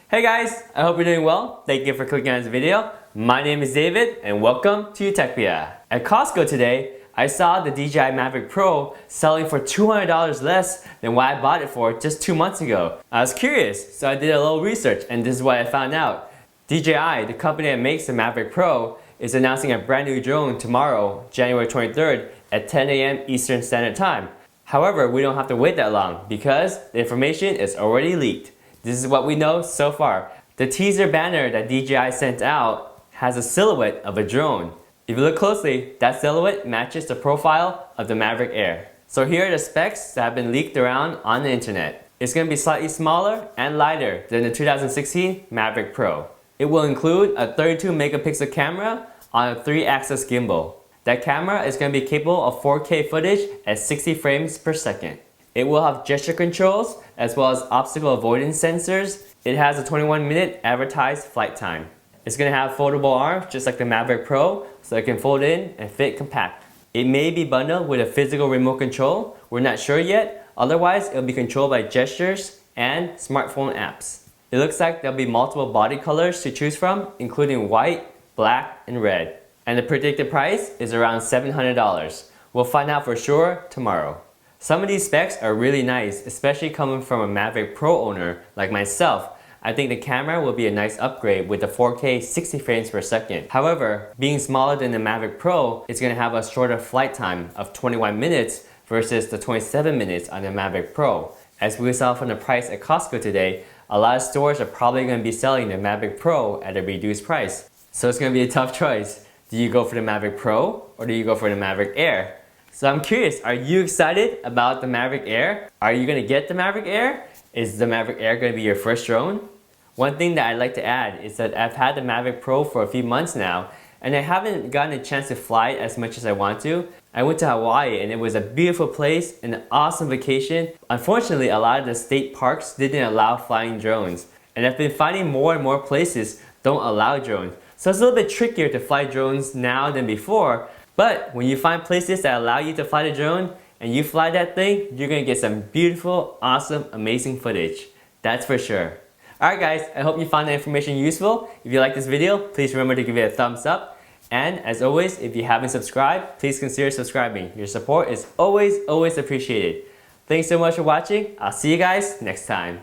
Hey guys, I hope you're doing well. Thank you for clicking on this video. My name is David and welcome to UTECHPIA. At Costco today, I saw the DJI Mavic Pro selling for $200 less than what I bought it for just 2 months ago. I was curious, so I did a little research and this is what I found out. DJI, the company that makes the Mavic Pro, is announcing a brand new drone tomorrow, January 23rd at 10 a.m. Eastern Standard Time. However, we don't have to wait that long because the information is already leaked. This is what we know so far. The teaser banner that DJI sent out has a silhouette of a drone. If you look closely, that silhouette matches the profile of the Mavic Air. So here are the specs that have been leaked around on the internet. It's going to be slightly smaller and lighter than the 2016 Mavic Pro. It will include a 32 megapixel camera on a 3-axis gimbal. That camera is going to be capable of 4K footage at 60 frames per second. It will have gesture controls as well as obstacle-avoidance sensors. It has a 21-minute advertised flight time. It's going to have foldable arms just like the Mavic Pro, so it can fold in and fit compact. It may be bundled with a physical remote control. We're not sure yet. Otherwise, it will be controlled by gestures and smartphone apps. It looks like there'll be multiple body colors to choose from, including white, black, and red. And the predicted price is around $700. We'll find out for sure tomorrow. Some of these specs are really nice, especially coming from a Mavic Pro owner like myself. I think the camera will be a nice upgrade with the 4K 60 frames per second. However, being smaller than the Mavic Pro, it's going to have a shorter flight time of 21 minutes versus the 27 minutes on the Mavic Pro. As we saw from the price at Costco today, a lot of stores are probably going to be selling the Mavic Pro at a reduced price. So it's going to be a tough choice. Do you go for the Mavic Pro or do you go for the Mavic Air? So I'm curious, are you excited about the Mavic Air? Are you going to get the Mavic Air? Is the Mavic Air going to be your first drone? One thing that I'd like to add is that I've had the Mavic Pro for a few months now and I haven't gotten a chance to fly it as much as I want to. I went to Hawaii and it was a beautiful place and an awesome vacation. Unfortunately, a lot of the state parks didn't allow flying drones. And I've been finding more and more places don't allow drones. So it's a little bit trickier to fly drones now than before. But when you find places that allow you to fly the drone and you fly that thing, you're going to get some beautiful, awesome, amazing footage. That's for sure. Alright guys, I hope you found the information useful. If you like this video, please remember to give it a thumbs up. And as always, if you haven't subscribed, please consider subscribing. Your support is always appreciated. Thanks so much for watching. I'll see you guys next time.